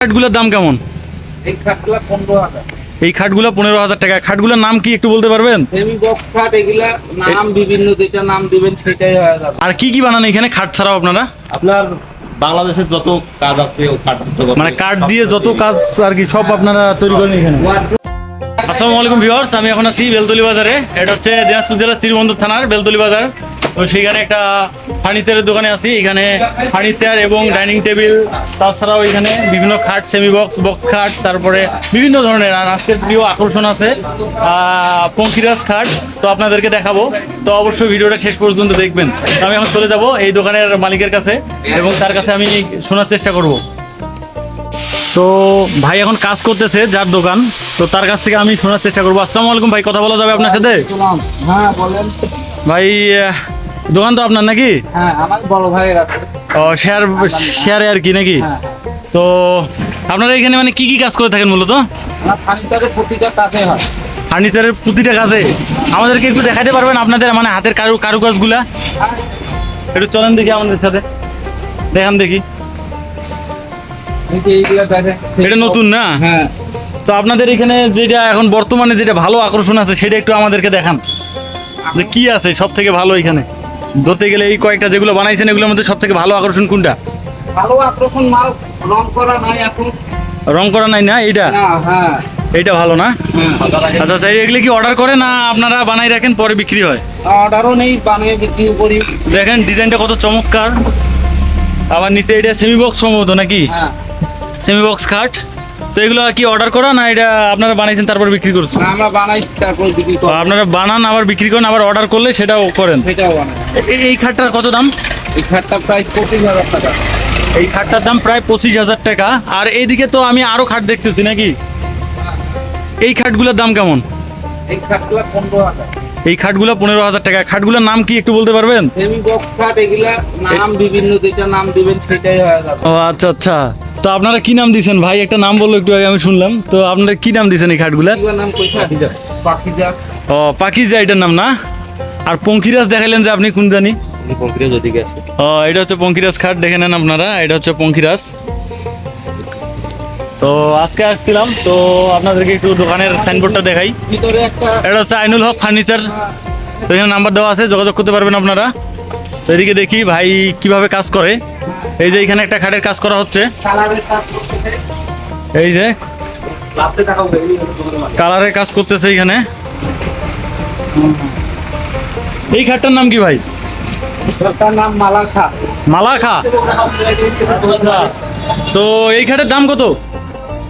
খাটগুলোর দাম কেমন? এই খাটগুলা 15,000। এই খাটগুলো 15,000 টাকা। খাটগুলোর নাম কি একটু বলতে পারবেন? সেমি বক্স খাট, এগুলা নাম বিভিন্ন, যেটা নাম দিবেন সেটাই হয়ে যাবে। আর কি কি বানান এখানে খাট ছাড়াও আপনারা? আপনার বাংলাদেশের যত কাজ আছে ও কাঠ মানে কাঠ দিয়ে যত কাজ আর কি সব আপনারা তৈরি করেন এখানে? আসসালামু আলাইকুম ভিউয়ার্স, আমি এখন আছি বেলতলি বাজারে। এটা হচ্ছে দিনাজপুর জেলার শ্রীবন্দর থানার বেলতলি বাজার। তো সেইখানে একটা ফার্নিচারের দোকানে আছি। এখানে ফার্নিচার এবং ডাইনিং টেবিল, তাছাড়াও এখানে বিভিন্ন খাট, সেমি বক্স, বক্স খাট, তারপরে বিভিন্ন ধরনের। আর আজকের প্রিয় আকর্ষণ আছে পঙ্খিরাজ খাট, তো আপনাদেরকে দেখাবো। তো অবশ্যই ভিডিওটা শেষ পর্যন্ত দেখবেন। আমি এখন চলে যাব এই দোকানের মালিকের কাছে এবং তার কাছে আমি শোনার চেষ্টা করব। তো ভাই এখন কাজ করতেছে যার দোকান, তো তার কাছ থেকে আমি শোনার চেষ্টা করবো। আসসালামু আলাইকুম ভাই, কথা বলা যাবে আপনার সাথে? হ্যাঁ বলেন ভাই, দোকান তো আপনার নাকি? হ্যাঁ, আমার বড় ভাইয়ের আছে। ও, শেয়ারে আর কি নাকি? হ্যাঁ। তো আপনারা এখানে মানে কি কি কাজ করে থাকেন মূলত? আমার ফার্নিচারের প্রতিটা কাজে হয়। ফার্নিচারের প্রতিটা কাজে আমাদেরকে একটু দেখাতে পারবেন আপনাদের মানে হাতের কারুকাজগুলা? একটু চলেন দেখি আমাদের সাথে, দেখান দেখি। এই যে এইগুলা দেখেন, এটা নতুন না? হ্যাঁ। তো আপনাদের এখানে যেটা এখন বর্তমানে যেটা ভালো আকর্ষণ আছে সেটা একটু আমাদেরকে দেখান, যে কি আছে সব থেকে ভালো এখানে ধরতে গেলে। এই কয়েকটা যেগুলো বানাইছেন এগুলোর মধ্যে সব থেকে ভালো আকর্ষণ কোনটা? ভালো আকর্ষণ মাল, রং করা নাই এখন। রং করা নাই না এইটা? না, হ্যাঁ এইটা ভালো না? হ্যাঁ। আচ্ছা আচ্ছা, এগুলো কি অর্ডার করে না আপনারা বানাই রাখেন পরে বিক্রি হয়? অর্ডারও নেই, বানিয়ে বিক্রি করি। দেখেন ডিজাইনটা কত চমৎকার। আবার নিচে এটা সেমি বক্স সম্ভবত নাকি? হ্যাঁ। সেমি বক্স খাট। তো এগুলো কি অর্ডার করা না এটা আপনারা বানাইছেন তারপর বিক্রি করছেন? না, আমরা বানাই তারপর বিক্রি করি। আপনারা বানান আবার বিক্রি করেন, আবার অর্ডার করলে সেটাও করেন? সেটাও বানাই। এই খাটটার কত দাম? এই খাটটা প্রায় 25,000 টাকা। এই খাটটার দাম প্রায় 25,000 টাকা। আর এইদিকে তো আমি আরো খাট দেখতেছি নাকি? এই খাটগুলোর দাম কেমন? এই খাটগুলা 15,000। এই খাটগুলো 15,000 টাকা। খাটগুলোর নাম কি একটু বলতে পারবেন? সেমি বক্স খাট, এগুলা নাম বিভিন্ন, যেটা নাম দিবেন সেটাই হয়ে যাবে। ও আচ্ছা আচ্ছা। তো আপনারা কি নাম দিয়েছেন ভাই? একটা নাম বললো একটু আগে আমি শুনলাম। তো আপনারা কি নাম দিয়েছেন এই খাটগুলার? এগুলোর নাম কইছা? পাখিজা। ও, পাখিজা এটার নাম না? আর পঙ্খিরাজ দেখাইলেন যে আপনি কোন জানি? পঙ্খিরাজ ওদিকে আছে। ও, এটা হচ্ছে পঙ্খিরাজ খাট, দেখে নেন আপনারা। এটা হচ্ছে পঙ্খিরাজ। তো আজকে আসছিলাম, তো আপনাদেরকে একটু দোকানের সাইনবোর্ডটা দেখাই। ভিতরে একটা এটা হচ্ছে আইনুল হক ফার্নিচার। তো এখানে নাম্বার দেওয়া আছে, যোগাযোগ করতে পারবেন আপনারা। তো এদিকে দেখি ভাই কিভাবে কাজ করে। এই যে এখানে একটা খাটের কাজ করা হচ্ছে, কালারের কাজ করতেছে। এই যে লাভতে টাকা উঠে কালারের কাজ করতেছে এখানে। এই খাটটার নাম কি ভাই? এটার নাম মালাখা। মালাখা। তো এই খাটের দাম কত?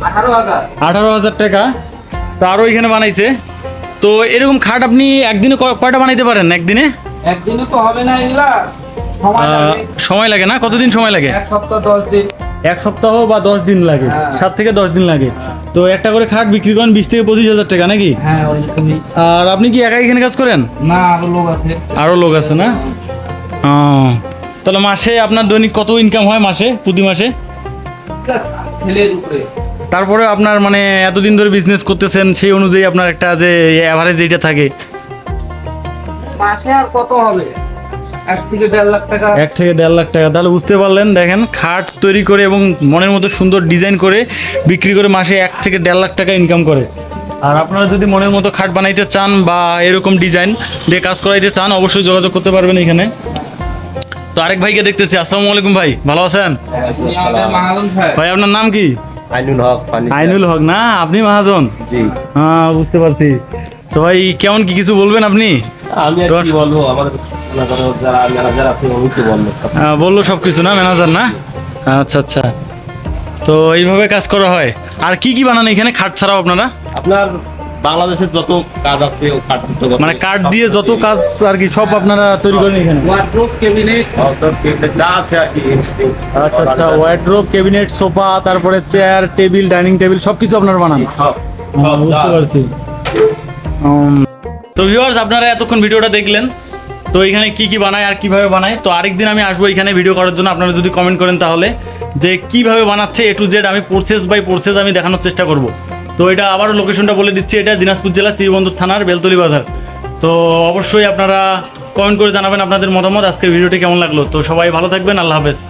18,000। 18,000 টাকা। তো আরও এখানে বানাইছে। তো এরকম খাট আপনি একদিনে কয়টা বানাইতে পারেন একদিনে? একদিনে তো হবে না, এগুলা সময় লাগে। সময় লাগে না? কতদিন সময় লাগে? এক সপ্তাহ 10 দিন। এক সপ্তাহ বা 10 দিন লাগে? হ্যাঁ। 7 থেকে 10 দিন লাগে। তো একটা করে খাট বিক্রি করেন 20 থেকে 25,000 টাকা নাকি? হ্যাঁ, ওইরকমই। আর আপনি কি একাই এখানে কাজ করেন? না, আরো লোক আছে। আরও লোক আছে না? ও, তাহলে মাসে আপনার দৈনিক কত ইনকাম হয় মাসে, প্রতি মাসে? ছেলের উপরে। তারপরে আপনার মানে এতদিন ধরে বিজনেস করতেছেন, সেই অনুযায়ী আপনার একটা যে অ্যাভারেজ যেটা থাকে? মাসে আর কত হবে? 1 থেকে 1.5 লাখ টাকা। 1 থেকে 1.5 লাখ টাকা। তাহলে বুঝতে পারলেন, দেখেন খাট তৈরি করে এবং মনের মতো সুন্দর ডিজাইন করে বিক্রি করে মাসে 1 থেকে 1.5 লাখ টাকা ইনকাম করে। আর আপনারা যদি মনের মতো খাট বানাইতে চান বা এরকম ডিজাইন দিয়ে কাজ করাইতে চান, অবশ্যই যোগাযোগ করতে পারবেন এখানে। তো আরেক ভাইকে দেখতেছি। আসসালামু আলাইকুম ভাই, ভালো আছেন? আপনি আমাদের মাহাজন ভাই। ভাই আপনার নাম কি? আইনুল হক ফার্নিচার। আইনুল হক না? আপনি মহাজন? জি। হ্যাঁ, বুঝতে পারছি। তো ভাই কেমন কি কিছু বলবেন আপনি? আমি আর কি বলবো, আমাদের যারা ম্যানেজার আছে উনি তো বললো। বললো সব কিছু না, ম্যানেজার না? আচ্ছা আচ্ছা। তো এইভাবে কাজ করা হয়। আর কি কি বানান এখানে খাট ছাড়াও আপনারা? আপনার বাংলাদেশের যত কাজ আছে ও কাঠ মানে কাঠ দিয়ে যত কাজ আর কি সব আপনারা তৈরি করেন এখানে? ওয়ার্ড্রোব, ক্যাবিনেট, যা আছে আর কি। আচ্ছা আচ্ছা, ওয়ার্ড্রোব, ক্যাবিনেট, সোফা, তারপরে চেয়ার, টেবিল, ডাইনিং টেবিল সবকিছু আপনারা বানান? সব বুঝতে পারছি। তো ভিউয়ার্স, আপনারা এতক্ষণ ভিডিওটা দেখলেন। তো এখানে কি কি বানায় আর কিভাবে বানায়, তো আরেকদিন আমি আসবো এখানে ভিডিও করার জন্য। আপনারা যদি কমেন্ট করেন তাহলে যে কিভাবে বানাচ্ছে A to Z আমি প্রসেস বাই প্রসেস আমি দেখানোর চেষ্টা করব। তো এটা আবারও লোকেশনটা বলে দিচ্ছি, এটা দিনাজপুর জেলা শ্রীবন্দর থানার বেলতলি বাজার। তো অবশ্যই আপনারা কমেন্ট করে জানাবেন আপনাদের মতামত। আজকের ভিডিওটি কেমন লাগলো। তো সবাই ভালো থাকবেন, আল্লাহ হাফেজ।